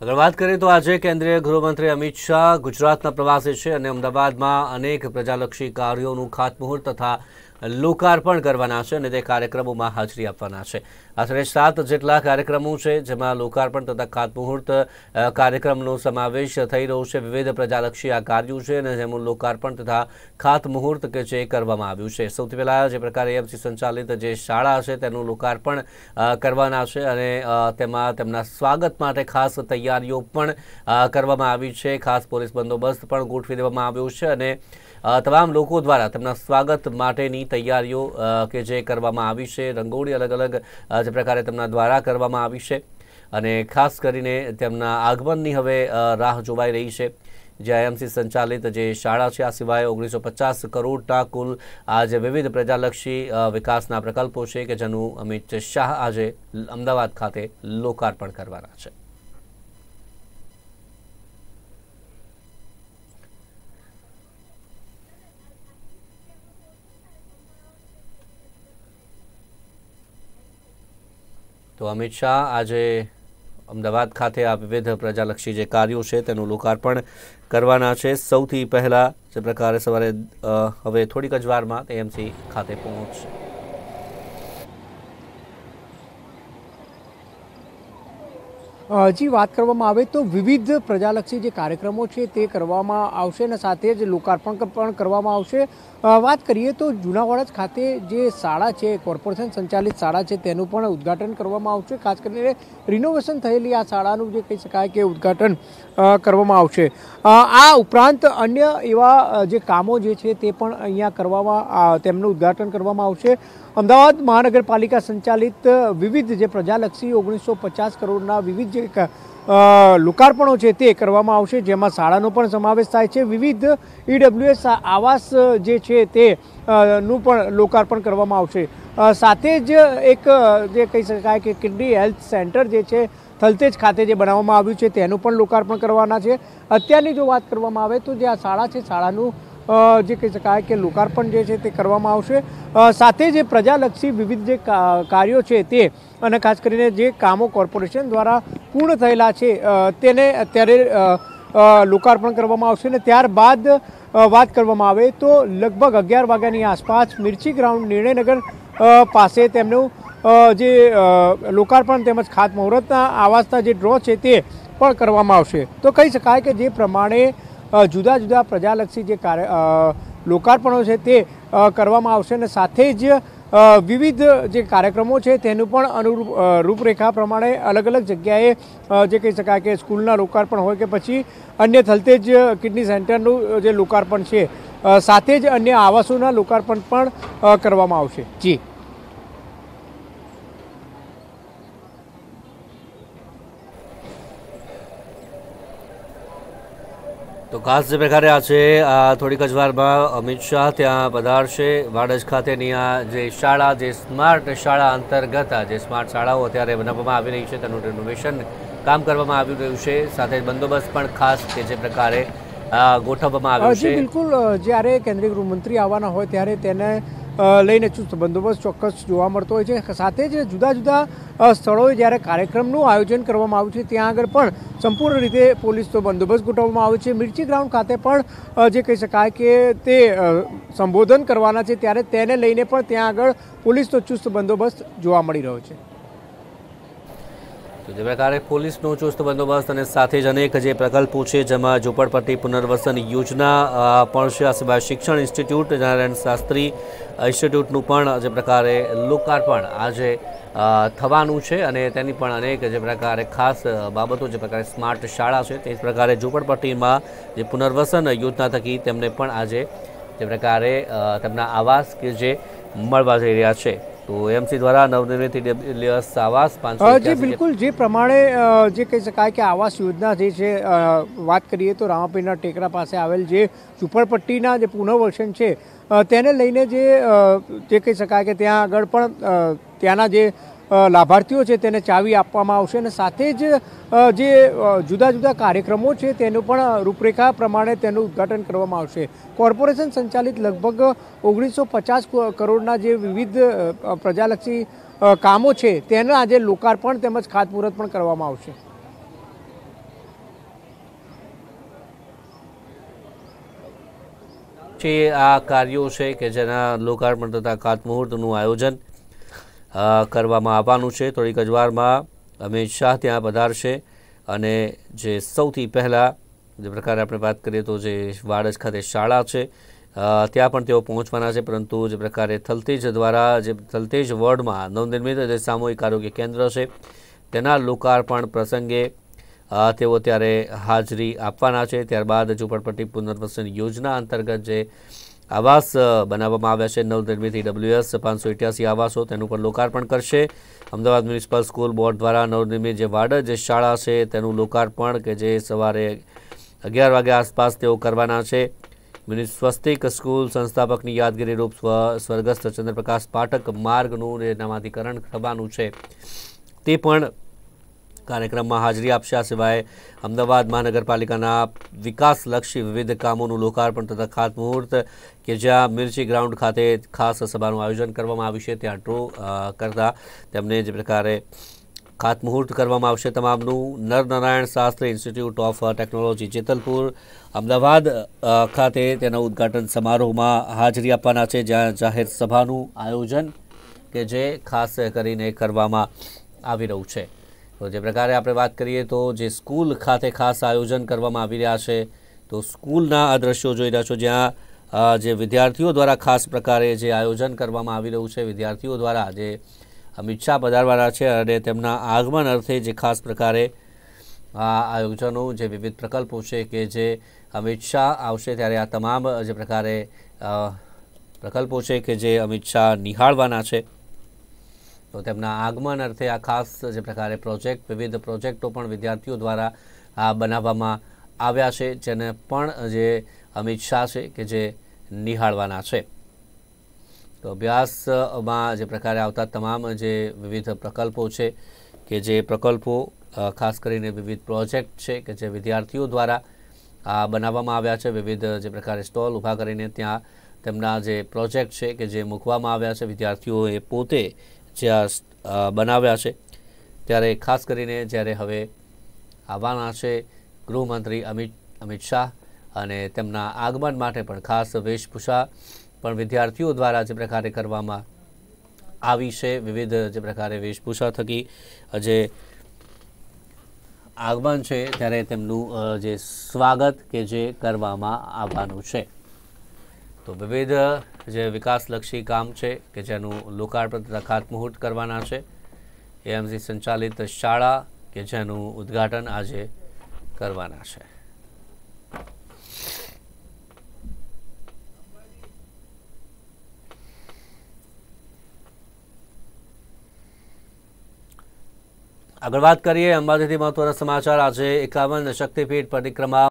अगर बात करें तो आज केंद्रीय गृहमंत्री अमित शाह गुजरातना प्रवासे छे अने अमदावादमां अनेक प्रजालक्षी कार्योनुं खातमुहूर्त तथा लोकार्पण करवाना छे अने ते कार्यक्रमोमां हाजरी आपवाना छे। आशरे 7 जेटला कार्यक्रमों छे जेमां लोकार्पण तथा खातमुहूर्त कार्यक्रमनो समावेश थई रह्यो छे। विविध प्रजालक्षी आ कार्यो छे अने जेनुं लोकार्पण तथा खातमुहूर्त के जे करवामां आव्युं छे। सौथी पहेला जे प्रकारे एएमसी संचालित जे शाळा छे तेनुं लोकार्पण करवाना छे अने तेमां तेमना स्वागत माटे खास तैयारीओ पण करवामां आवी छे। खास पोलीस बंदोबस्त पण गोठवी देवामां आव्यो छे अने तमाम लोको द्वारा तेमना स्वागत माटेनी तैयारीओ के जे करवामां आवी छे। रंगोળી अलग अलग जे प्रकारे तेमना द्वारा करवामां आवी छे अने खास करीने तेमना आगमननी हवे राह जोवाई रही छे। जे आईएमसी संचालित जे शाळा छे आ सिवाय 1950 करोड़ना कुल आज विविध प्रजालक्षी विकासना प्रकल्पो छे के जेनुं अमित शाह आज अमदावाद खाते लोकार्पण करवाना छे। तो अमित शाह आज अमदावाद खाते आ विविध प्रजालक्षी जे कार्यो छे तेनुं लोकार्पण करवाना छे। सौथी पहेला जे प्रकारे सवारे हवे थोड़ीक ज वारमां एएमसी खाते पहोंचशे। जी बात करवामां आवे तो विविध प्रजालक्षी जे कार्यक्रमों छे ते करवामां आवशे ने साथे ज लोकार्पण पण करवामां आवशे। बात करिए तो जूनावाड़ा खाते जे शाळा छे कॉर्पोरेशन संचालित शाळा छे तेनुं पण उद्घाटन करवामां आवशे। खास करीने रिनोवेशन थयेली आ शाळानुं जे कही शकाय के उद्घाटन करवामां आवशे। आ उपरांत अन्य एवा जे कामो जे छे ते पण अहींया करवामां तेमनुं उद्घाटन करवामां आवशे। अमदावाद महानगरपालिका संचालित विविध जे प्रजालक्षी 1950 करोड़ना विविध जे लोकार्पणो छे ते करवामां आवशे जेमां शाळानो पण समावेश थाय छे। विविध ईडब्ल्यूएस आवास जे छे ते નું પણ લોકાર્પણ કરવામાં આવશે। સાથે જ એક જે કહી શકાય કે કિડની હેલ્થ સેન્ટર જે છે થલતેજ ખાતે જે બનાવવામાં આવ્યું છે તેનું પણ લોકાર્પણ કરવાના છે। અત્યારની જો વાત કરવામાં આવે તો જે આ શાળા છે શાળાનું જે કહી શકાય કે લોકાર્પણ જે છે તે કરવામાં આવશે। સાથે જે પ્રજાલક્ષી વિવિધ જે કાર્યો છે તે અને ખાસ કરીને જે કામો કોર્પોરેશન દ્વારા પૂર્ણ થયેલા છે તેને અત્યારે લોકાર્પણ કરવામાં આવશે। અને ત્યારબાદ વાત કરવામાં આવે તો લગભગ 11 વાગ્યાની આસપાસ મિર્ચી ગ્રાઉન્ડ નિર્ણયનગર પાસે તેમનું જે લોકાર્પણ તેમજ ખાતમુહૂર્તના આવાસના જે ડ્રો છે તે પણ કરવામાં આવશે। તો કહી શકાય કે જે પ્રમાણે જુદા જુદા પ્રજાલક્ષી જે લોકાર્પણો છે તે કરવામાં આવશે અને સાથે જ વિવિધ જે કાર્યક્રમો છે તેનું પણ અનુરૂપ રૂપરેખા પ્રમાણે અલગ અલગ જગ્યાએ જે કહી શકાય કે સ્કૂલના લોકાર્પણ હોય કે પછી अन्य थलतेज किडनी सेंटरનું જે લોકાર્પણ છે સાથે જ અન્ય આવાસોના લોકાર્પણ પણ કરવામાં આવશે। જી तो खास जे प्रकारे आज थोड़ीक ज वारमां अमित शाह त्यां पधारशे। वाडज खातेनी आ जे शाळा जे स्मार्ट शाळा अंतर्गत जे स्मार्ट शाळाओ अत्यारे बनाववामां आवी रही छे तेनुं रिनोवेशन काम करवामां आवी रह्युं छे। साथे बंदोबस्त पण खास के जे प्रकारे गोठववामां आव्यो छे। बिल्कुल ज्यारे केंद्रीय गृहमंत्री आववाना होय त्यारे तेने लईने चुस्त बंदोबस्त चोक्कस जोवा मळतो होय छे। साथे ज जुदा जुदा स्थळोए ज्यारे कार्यक्रमનું આયોજન કરવામાં આવ્યું છે ત્યાં આગળ પણ સંપૂર્ણ રીતે પોલીસનો બંદોબસ્ત ગોઠવવામાં આવ્યો છે। મિર્ચી ગ્રાઉન્ડ ખાતે પણ જે કહી શકાય કે તે સંબોધન કરવાના છે ત્યારે તેને લઈને પણ ત્યાં આગળ પોલીસનો ચુસ્ત બંદોબસ્ત જોવા મળી રહ્યો છે। तो जे प्रकारे पोलीसनो चुस्त बंदोबस्त अने साथे ज अनेक जे प्रकल्पो छे जेमां झोपड़पट्टी पुनर्वसन योजना पण छे। आ सिवाय शिक्षण इंस्टिट्यूट नारायण शास्त्री इंस्टिट्यूटनुं पण जे प्रकारे लोकार्पण आजे थवानुं छे अने तेनी पण अनेक जे प्रकारे खास बाबतो जे प्रकारे स्मार्ट शाळा छे ते प्रकारे झोपड़पट्टीमां जे पुनर्वसन योजना थकी तेमने पण आजे जे प्रकारे तेमना आवास के जे मळवा जई रह्या छे। तो एएमसी द्वारा नवनिर्मित ईडब्ल्यूएस आवास 581 जी बिल्कुल जे प्रमाणे जे कही शकाय कि आवास योजना जे छे बात करिए तो रामापीરના ટેકરા પાસે आवेल जे ઝૂંપડપટ્ટીના જે પુનર્વસન છે તેને લઈને જે કહી શકાય કે ત્યાં આગળ પણ ત્યાંના જે લાભાર્થીઓ છે તેને ચાવી આપવામાં આવશે અને સાથે જ જે જુદા જુદા કાર્યક્રમો છે તેનું પણ રૂપરેખા પ્રમાણે તેનું ઉદ્ઘાટન કરવામાં આવશે। કોર્પોરેશન સંચાલિત લગભગ 1950 કરોડના જે વિવિધ પ્રજાલક્ષી કામો છે તેના આજે લોકાર્પણ તેમજ ખાતમુહૂર્ત પણ કરવામાં આવશે। જે આ કાર્યો છે કે જેના લોકાર્પણ તથા ખાતમુહૂર્તનું આયોજન કરવામાં આવવાનું છે. થોડીક જ વારમાં અમિત શાહ ત્યાં પધારશે અને જે સૌથી પહેલાં જે પ્રકારે આપણે વાત કરીએ તો જે વાડજ ખાતે શાળા છે ત્યાં પણ તેઓ પહોંચવાના છે. પરંતુ જે પ્રકારે થલતેજ દ્વારા જે થલતેજ વોર્ડમાં નવનિર્મિત જે સામૂહિક આરોગ્ય કેન્દ્ર છે તેના લોકાર્પણ પ્રસંગે તેઓ ત્યારે હાજરી આપવાના છે. ત્યારબાદ ઝૂંપડપટ્ટી પુનર્વસન યોજના અંતર્ગત જે આવાસ બનાવવામાં આવ્યા છે નવનિર્મિત EWS 588 આવાસો તેનું પણ લોકાર્પણ કરશે. અમદાવાદ મ્યુનિસિપલ સ્કૂલ બોર્ડ દ્વારા નવનિર્મિત જે વાડજ જે શાળા છે તેનું લોકાર્પણ કે જે સવારે 11 વાગ્યા આસપાસ તેઓ કરવાના છે. સ્વસ્તિક સ્કૂલ સંસ્થાપકની યાદગીરી રૂપ સ્વર્ગસ્થ ચંદ્રપ્રકાશ પાઠક માર્ગનું નામાધિકરણ થવાનું છે તે પણ કાર્યક્રમમાં હાજરી આપશે. આ સિવાય અમદાવાદ મહાનગરપાલિકાના વિકાસલક્ષી વિવિધ કામોનું લોકાર્પણ તથા ખાતમુહૂર્ત કે જ્યાં મિર્ચી ગ્રાઉન્ડ ખાતે ખાસ સભાનું આયોજન કરવામાં આવ્યું છે ત્યાં ડ્રો કરતા તેમને જે પ્રકારે ખાતમુહૂર્ત કરવામાં આવશે તમામનું. Narnarayan Shastri institute of technology Jetalpur Ahmedabad ખાતે તેના ઉદ્ઘાટન સમારોહમાં હાજરી આપવાના છે જ્યાં જાહેર સભાનું આયોજન કે જે ખાસ કરીને કરવામાં આવી રહ્યું છે. તો જે પ્રકારે આપણે વાત કરીએ તો જે સ્કૂલ ખાતે ખાસ આયોજન કરવામાં આવી રહ્યા છે તો સ્કૂલના આ દ્રશ્યો જોઈ રહ્યા છો જ્યાં જે વિદ્યાર્થીઓ દ્વારા ખાસ પ્રકારે જે આયોજન કરવામાં આવી રહ્યું છે. વિદ્યાર્થીઓ દ્વારા જે અમિત શાહ પધારવાના છે અને તેમના આગમન અર્થે જે ખાસ પ્રકારે આ આયોજનો જે વિવિધ પ્રકલ્પો છે કે જે અમિત શાહ આવશે ત્યારે આ તમામ જે પ્રકારે પ્રકલ્પો છે કે જે અમિત શાહ નિહાળવાના છે તો તેમના આગમન અર્થે આ ખાસ જે પ્રકારે વિવિધ પ્રોજેક્ટો પણ વિદ્યાર્થીઓ દ્વારા બનાવવામાં આવ્યા છે જેને પણ જે અમિત શાહ છે કે જે નિહાળવાના છે. તો અભ્યાસમાં જે પ્રકારે આવતા તમામ જે વિવિધ પ્રકલ્પો છે કે જે પ્રકલ્પો ખાસ કરીને વિવિધ પ્રોજેક્ટ છે કે જે વિદ્યાર્થીઓ દ્વારા બનાવવામાં આવ્યા છે. વિવિધ જે પ્રકારે સ્ટોલ ઊભા કરીને ત્યાં તેમના જે પ્રોજેક્ટ છે કે જે મૂકવામાં આવ્યા છે વિદ્યાર્થીઓએ પોતે જે બનાવ્યા છે. ત્યારે ખાસ કરીને જ્યારે હવે આવવાના છે ગૃહમંત્રી અમિત શાહ અને તેમના આગમન માટે પણ ખાસ વેશભૂષા પણ વિદ્યાર્થીઓ દ્વારા જે પ્રકારે કરવામાં આવી છે. વિવિધ જે પ્રકારે વેશભૂષા થકી જે આગમન છે ત્યારે તેમનું જે સ્વાગત કે જે કરવામાં આવવાનું છે. તો વિવિધ જે વિકાસલક્ષી કામ છે કે જેનું લોકાર્પણ તથા ખાતમુહૂર્ત કરવાના છે. AMC સંચાલિત શાળા કે જેનું ઉદ્ઘાટન આજે કરવાના છે. આગળ વાત કરીએ અંબાજીથી મહત્વના સમાચાર. આજે 51 શક્તિપીઠ પરિક્રમા